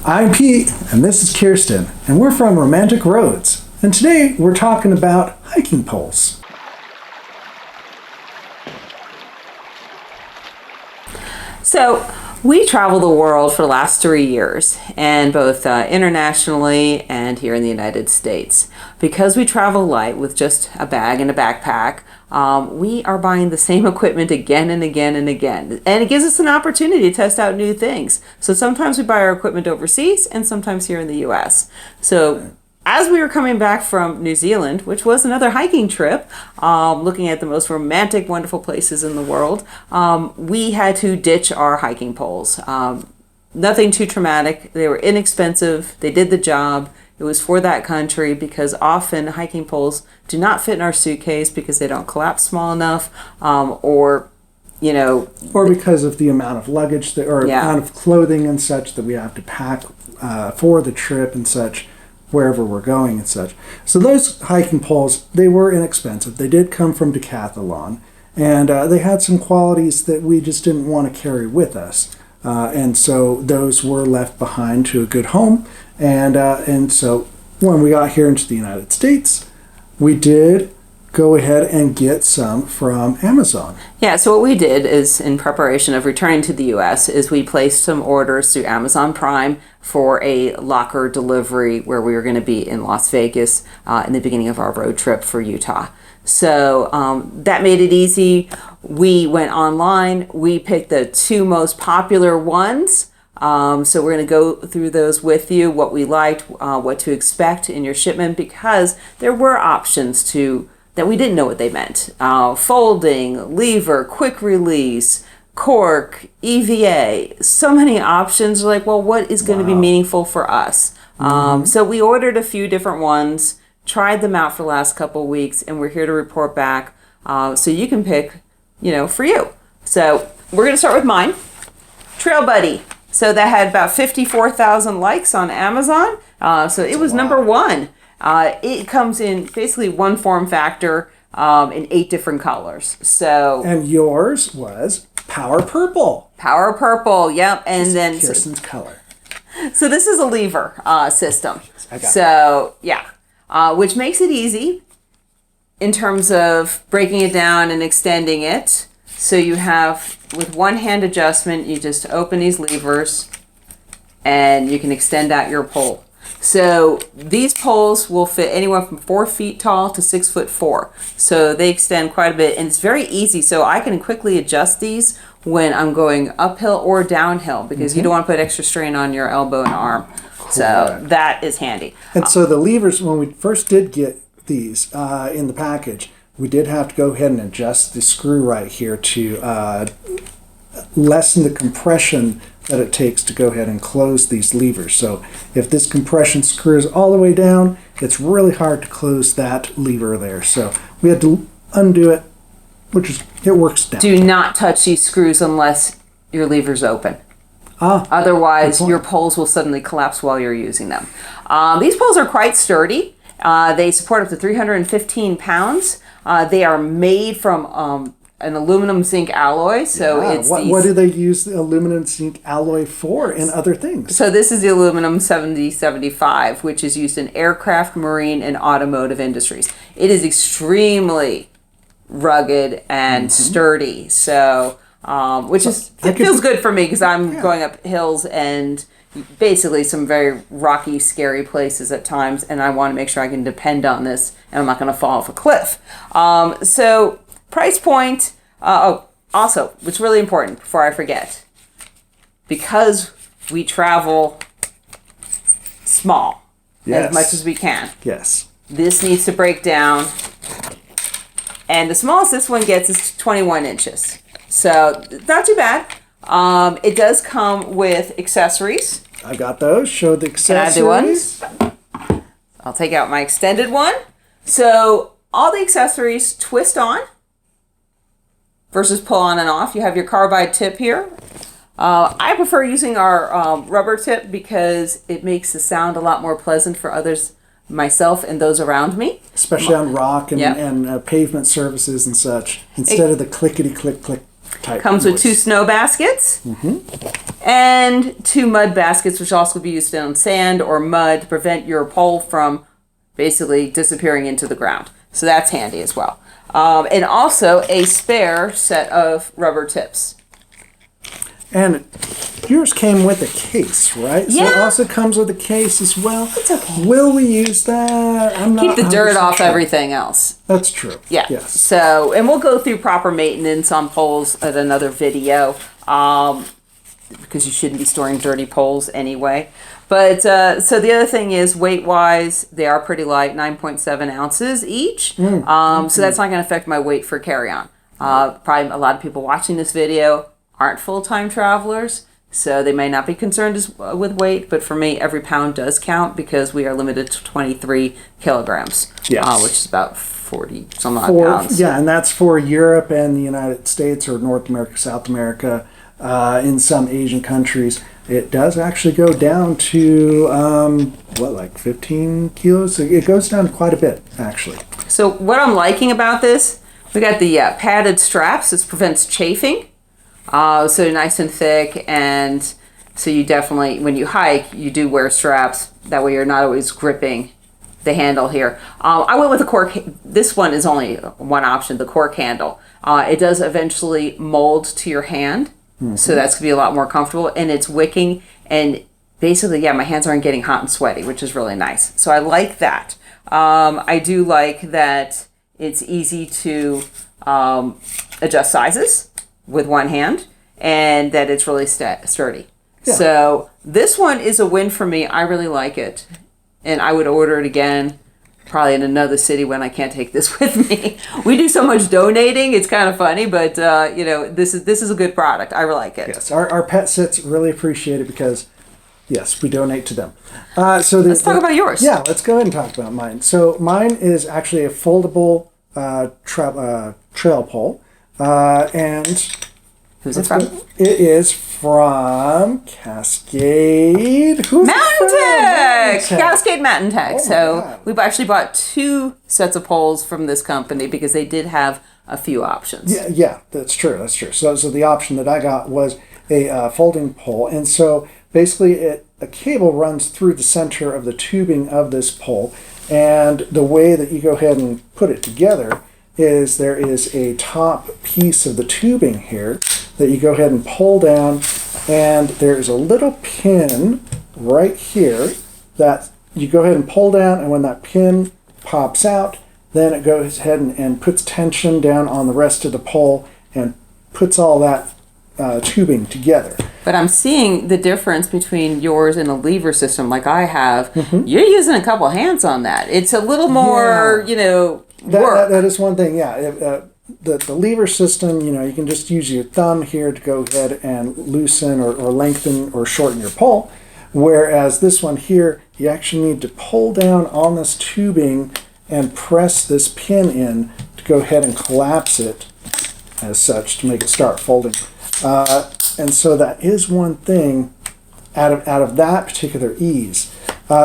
I'm Pete, and this is Kirsten, and we're from Romantic Roads. And today we're talking about hiking poles. So we travel the world for the last 3 years, and both internationally and here in the United States. Because we travel light with just a bag and a backpack, we are buying the same equipment again and again and again. And it gives us an opportunity to test out new things. So sometimes we buy our equipment overseas and sometimes here in the US. So as we were coming back from New Zealand, which was another hiking trip, looking at the most romantic, wonderful places in the world, we had to ditch our hiking poles. Nothing too traumatic. They were inexpensive. They did the job. It was for that country because often hiking poles do not fit in our suitcase because they don't collapse small enough, or because of the amount of luggage amount of clothing and such that we have to pack for the trip and such, wherever we're going and such. So those hiking poles, they were inexpensive. They did come from Decathlon, and they had some qualities that we just didn't want to carry with us. And so those were left behind to a good home. And so when we got here into the United States, we did go ahead and get some from Amazon. Yeah, so what we did is, in preparation of returning to the US, is we placed some orders through Amazon Prime for a locker delivery where we were going to be in Las Vegas in the beginning of our road trip for Utah. So that made it easy. We went online. We picked the two most popular ones. So we're going to go through those with you, what we liked, what to expect in your shipment, because there were options that we didn't know what they meant. Folding, lever, quick release, cork, EVA, so many options. Like, well, what is going to be meaningful for us? So we ordered a few different ones, tried them out for the last couple of weeks, and we're here to report back so you can pick, for you. So we're going to start with mine, TrailBuddy. So that had about 54,000 likes on Amazon. So it was number one. It comes in basically one form factor in 8 different colors. So and yours was Power Purple. Power Purple, yep. And then Kirsten's color. So this is a lever system. Which makes it easy in terms of breaking it down and extending it. So you have, with one hand adjustment, you just open these levers and you can extend out your pole. So these poles will fit anywhere from 4 feet tall to 6'4". So they extend quite a bit, and it's very easy. So I can quickly adjust these when I'm going uphill or downhill, because you don't want to put extra strain on your elbow and arm. Correct. So that is handy. And so the levers, when we first did get these in the package, we did have to go ahead and adjust the screw right here to lessen the compression that it takes to go ahead and close these levers. So if this compression screws all the way down, it's really hard to close that lever there. So we had to undo it, it works down. Do not touch these screws unless your lever's open. Otherwise, your poles will suddenly collapse while you're using them. These poles are quite sturdy. They support up to 315 pounds. They are made from an aluminum zinc alloy. So what do they use the aluminum zinc alloy for in other things? So this is the aluminum 7075, which is used in aircraft, marine, and automotive industries. It is extremely rugged and sturdy. So, it feels good for me because I'm going up hills and basically some very rocky, scary places at times, and I want to make sure I can depend on this and I'm not going to fall off a cliff. So price point. Also, what's really important before I forget, because we travel small as much as we can. Yes. This needs to break down, and the smallest this one gets is 21 inches. So not too bad. It does come with accessories. I got those. Show the accessories. Can I do one? I'll take out my extended one. So all the accessories twist on versus pull on and off. You have your carbide tip here. I prefer using our rubber tip because it makes the sound a lot more pleasant for others, myself and those around me. Especially on rock and pavement surfaces and such, instead of the clickety-click-click type. Comes with 2 snow baskets and 2 mud baskets, which also be used on sand or mud to prevent your pole from basically disappearing into the ground. So that's handy as well. And also a spare set of rubber tips. And yours came with a case, right? Yeah. So it also comes with a case as well. It's okay. Will we use that? I'm not Keep the dirt off sure. everything else. That's true. Yeah. Yes. So, and we'll go through proper maintenance on poles at another video, because you shouldn't be storing dirty poles anyway. But so the other thing is, weight-wise, they are pretty light, 9.7 ounces each. So that's not going to affect my weight for carry-on. Probably a lot of people watching this video aren't full-time travelers, so they may not be concerned with weight, but for me, every pound does count because we are limited to 23 kilograms, which is about 40 some odd pounds. Yeah, and that's for Europe and the United States, or North America, South America, in some Asian countries. It does actually go down to, like 15 kilos? It goes down quite a bit, actually. So what I'm liking about this, we got the padded straps. This prevents chafing. So nice and thick, and so you definitely, when you hike, you do wear straps. That way you're not always gripping the handle here. I went with a cork. This one is only one option, the cork handle. It does eventually mold to your hand, so that's going to be a lot more comfortable, and it's wicking, and basically, my hands aren't getting hot and sweaty, which is really nice. So I like that. I do like that it's easy to adjust sizes with one hand, and that it's really sturdy. Yeah. So this one is a win for me. I really like it, and I would order it again, probably in another city when I can't take this with me. We do so much donating; it's kind of funny, but this is a good product. I really like it. Yes, our pet sits really appreciate it because, yes, we donate to them. Let's talk about yours. Yeah, let's go ahead and talk about mine. So mine is actually a foldable trail pole. And who's it from? It is from Cascade. Mountain Tech! Cascade Mountain Tech. So God. we've actually bought 2 sets of poles from this company because they did have a few options. Yeah, that's true. That's true. So the option that I got was a folding pole, and so basically a cable runs through the center of the tubing of this pole, and the way that you go ahead and put it together is there is a top piece of the tubing here that you go ahead and pull down, and there is a little pin right here that you go ahead and pull down, and when that pin pops out, then it goes ahead and puts tension down on the rest of the pole and puts all that tubing together. But I'm seeing the difference between yours and a lever system like I have. You're using a couple hands on that. It's a little more, work. That is one thing, yeah. The lever system, you can just use your thumb here to go ahead and loosen or lengthen or shorten your pole. Whereas this one here, you actually need to pull down on this tubing and press this pin in to go ahead and collapse it as such to make it start folding. And so that is one thing out of that particular ease.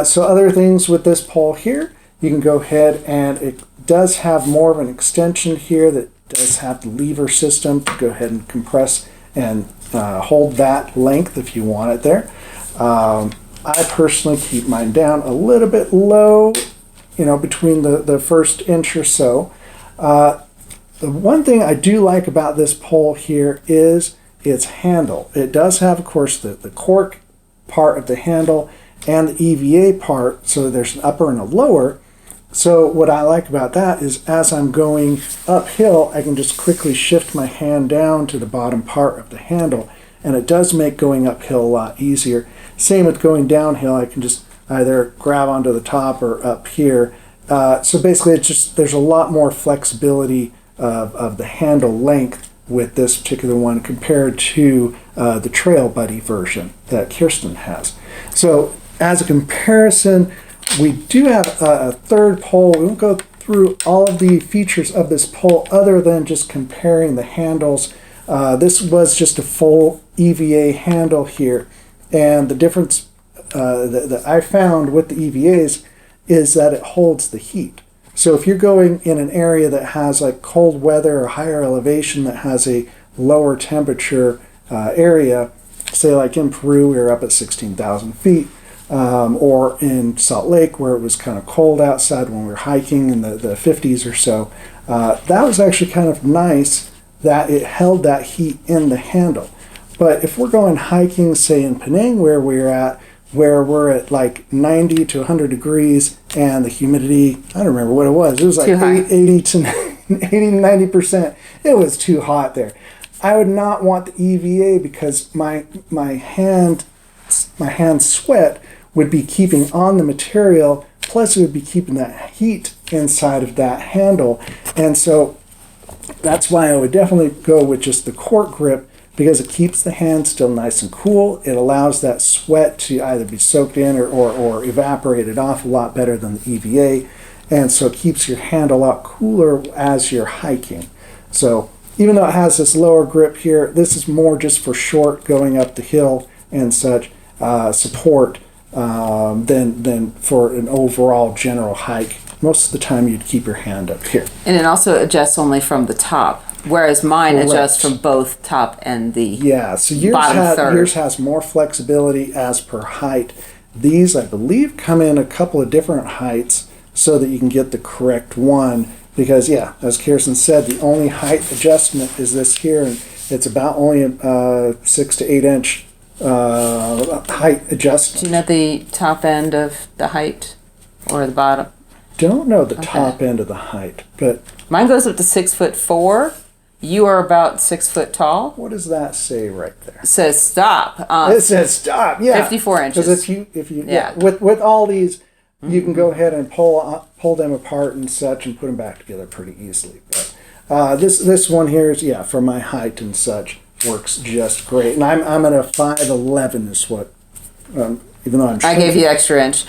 So other things with this pole here, you can go ahead and it does have more of an extension here that does have the lever system to go ahead and compress and hold that length if you want it there. I personally keep mine down a little bit low, between the first inch or so. The one thing I do like about this pole here is its handle. It does have, of course, the cork part of the handle and the EVA part, so there's an upper and a lower. So what I like about that is as I'm going uphill, I can just quickly shift my hand down to the bottom part of the handle, and it does make going uphill a lot easier. Same with going downhill, I can just either grab onto the top or up here. So basically there's a lot more flexibility of the handle length with this particular one compared to the TrailBuddy version that Kirsten has. So as a comparison, we do have a third pole. We won't go through all of the features of this pole other than just comparing the handles. This was just a full EVA handle here, and the difference that I found with the EVAs is that it holds the heat. So if you're going in an area that has like cold weather or higher elevation that has a lower temperature area, say like in Peru, we were up at 16,000 feet, or in Salt Lake where it was kind of cold outside when we were hiking in the 50s or so, that was actually kind of nice that it held that heat in the handle. But if we're going hiking, say in Penang where we're at like 90 to 100 degrees and the humidity, I don't remember what it was. It was like 80 to 90%. It was too hot there. I would not want the EVA because my hand sweat would be keeping on the material, plus it would be keeping that heat inside of that handle. And so that's why I would definitely go with just the cork grip, because it keeps the hand still nice and cool. It allows that sweat to either be soaked in or evaporated off a lot better than the EVA. And so it keeps your hand a lot cooler as you're hiking. So even though it has this lower grip here, this is more just for short going up the hill and such support than for an overall general hike. Most of the time you'd keep your hand up here. And it also adjusts only from the top, whereas mine adjusts from both top and the so bottom third. Yours has more flexibility as per height. These, I believe, come in a couple of different heights so that you can get the correct one. Because, as Kirsten said, the only height adjustment is this here, and it's about only a 6 to 8 inch height adjustment. Do you know the top end of the height or the bottom? Don't know the top end of the height, but mine goes up to 6'4". You are about 6 foot tall. What does that say right there? It says stop. It says stop. 54 inches. Because if you with all these, you can go ahead and pull them apart and such, and put them back together pretty easily. But this one here is for my height and such, works just great. And I'm at a 5'11" is what. Even though I gave you extra inch.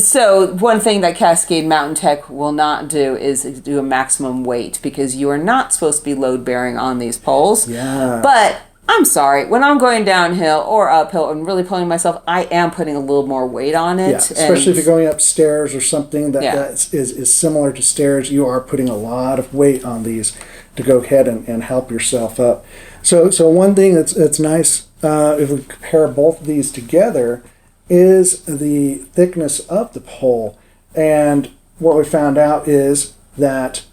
So one thing that Cascade Mountain Tech will not do is do a maximum weight, because you are not supposed to be load bearing on these poles. But I'm sorry, when I'm going downhill or uphill and really pulling myself, I am putting a little more weight on it. Especially if you're going upstairs or something that is similar to stairs, you are putting a lot of weight on these to go ahead and help yourself up. So one thing that's nice, if we compare both of these together, is the thickness of the pole. And what we found out is that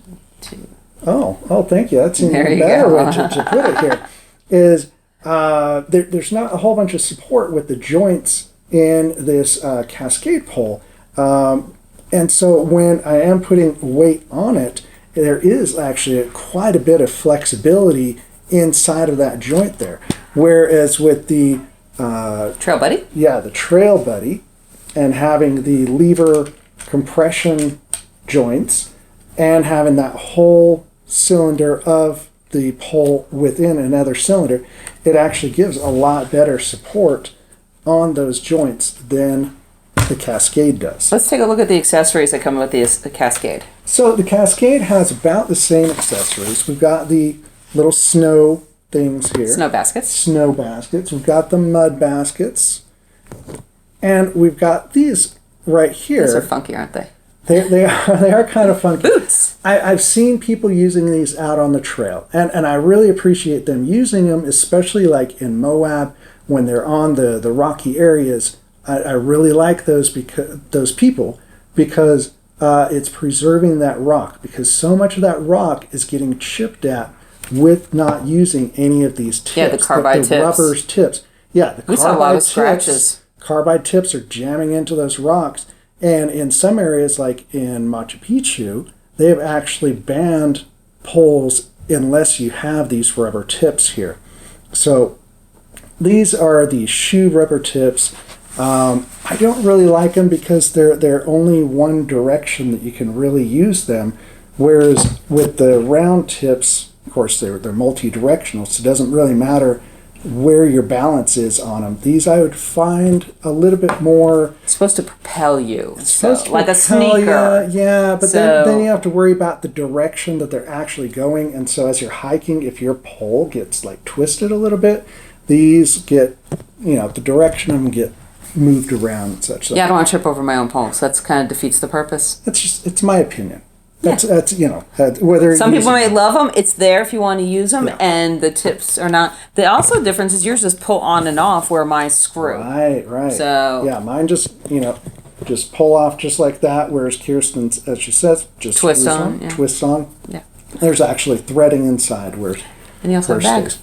thank you, that's an even better way to put it here, is there's not a whole bunch of support with the joints in this Cascade pole. And so when I am putting weight on it, there is actually quite a bit of flexibility inside of that joint there. Whereas with the TrailBuddy? The TrailBuddy, and having the lever compression joints and having that whole cylinder of the pole within another cylinder, it actually gives a lot better support on those joints than the Cascade does. Let's take a look at the accessories that come with the Cascade. So the Cascade has about the same accessories. We've got the little snow things here. Snow baskets. Snow baskets. We've got the mud baskets. And we've got these right here. These are funky, aren't they? They are kind of funky. Boots! I've seen people using these out on the trail. And I really appreciate them using them, especially like in Moab when they're on the rocky areas. I really like those people because it's preserving that rock, because so much of that rock is getting chipped at with not using any of these tips. Yeah, the carbide tips. Rubber's tips. Yeah, the we saw a lot of scratches. Carbide tips are jamming into those rocks. And in some areas, like in Machu Picchu, they have actually banned poles unless you have these rubber tips here. So these are the shoe rubber tips. I don't really like them because they're only one direction that you can really use them. Whereas with the round tips, of course, they're multi-directional, so it doesn't really matter where your balance is on them. These I would find a little bit more... It's supposed to propel you. It's supposed to like propel a sneaker. But then you have to worry about the direction that they're actually going. And so as you're hiking, if your pole gets like twisted a little bit, these get, the direction of them get moved around and such. So I don't want to trip over my own pole, so that kind of defeats the purpose. It's my opinion. That's whether some people may love them. It's there if you want to use them, and the tips are not. The also difference is yours just pull on and off, where mine screw. Right. So yeah, mine just pull off just like that. Whereas Kirsten's, as she says, just twist on. Twists on. Yeah. There's actually threading inside where. And you also have bags.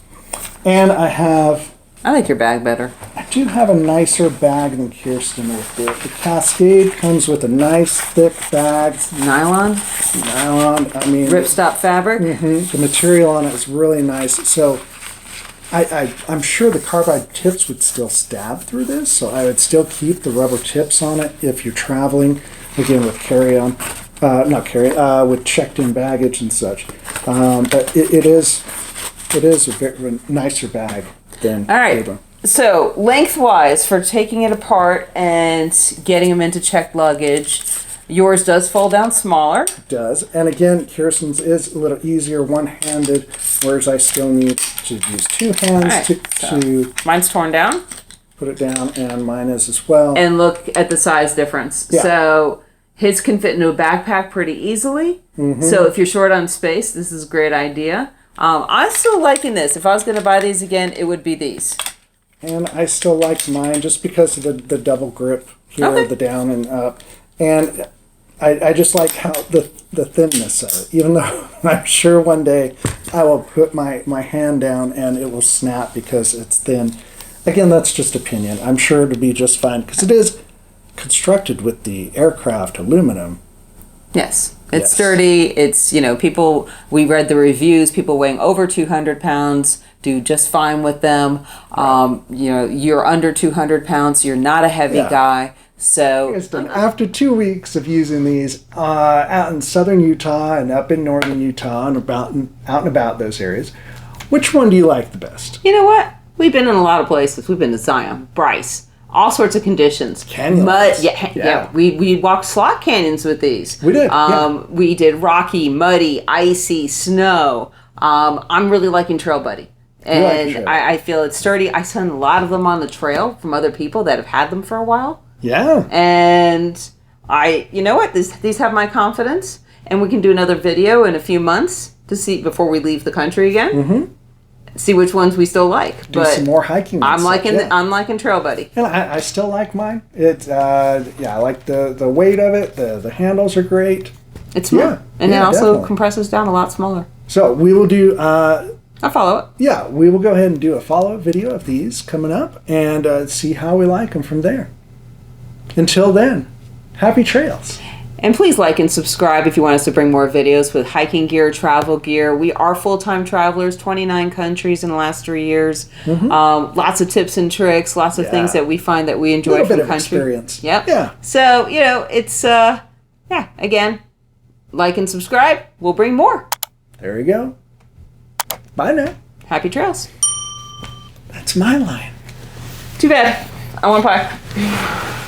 And I like your bag better. I do have a nicer bag than Kirsten with it. The Cascade comes with a nice thick bag. Nylon. I mean, ripstop fabric. The material on it is really nice. So I'm sure the carbide tips would still stab through this. So I would still keep the rubber tips on it if you're traveling, again with carry-on, with checked-in baggage and such. But it is a bit nicer bag than. All right. Paper. So lengthwise, for taking it apart and getting them into checked luggage, yours does fold down smaller. It does. And again, Kirsten's is a little easier one-handed, whereas I still need to use two hands to mine's torn down. Put it down, and mine is as well. And look at the size difference. Yeah. So his can fit into a backpack pretty easily. So if you're short on space, this is a great idea. I'm still liking this. If I was going to buy these again, it would be these. And I still like mine just because of the double grip here, the down and up. And I just like how the thinness of it. Even though I'm sure one day I will put my hand down and it will snap because it's thin. Again, that's just opinion. I'm sure it'll be just fine because it is constructed with the aircraft aluminum. Yes. It's sturdy. It's, people, we read the reviews, people weighing over 200 pounds do just fine with them. Right. You're under 200 pounds, so you're not a heavy guy. So after 2 weeks of using these out in southern Utah and up in northern Utah and out and about those areas, which one do you like the best? You know what? We've been in a lot of places. We've been to Zion, Bryce, all sorts of conditions. Canyons. Mud, we walked slot canyons with these. We did. We did rocky, muddy, icy, snow. I'm really liking TrailBuddy. And I feel it's sturdy. I send a lot of them on the trail from other people that have had them for a while. Yeah. And you know what? These have my confidence. And we can do another video in a few months to see before we leave the country again. See which ones we still like. Do some more hiking. I'm liking TrailBuddy. And I still like mine. It's I like the weight of it. The handles are great. It's small. And it also compresses down a lot smaller. So we will do I'll follow it. Yeah, we will go ahead and do a follow-up video of these coming up and see how we like them from there. Until then, happy trails. And please like and subscribe if you want us to bring more videos with hiking gear, travel gear. We are full-time travelers, 29 countries in the last 3 years. Lots of tips and tricks, lots of things that we find that we enjoy from the country. Experience. Yep. Yeah. So, it's, again, like and subscribe. We'll bring more. There you go. Bye now. Happy trails. That's my line. Too bad. I want pie.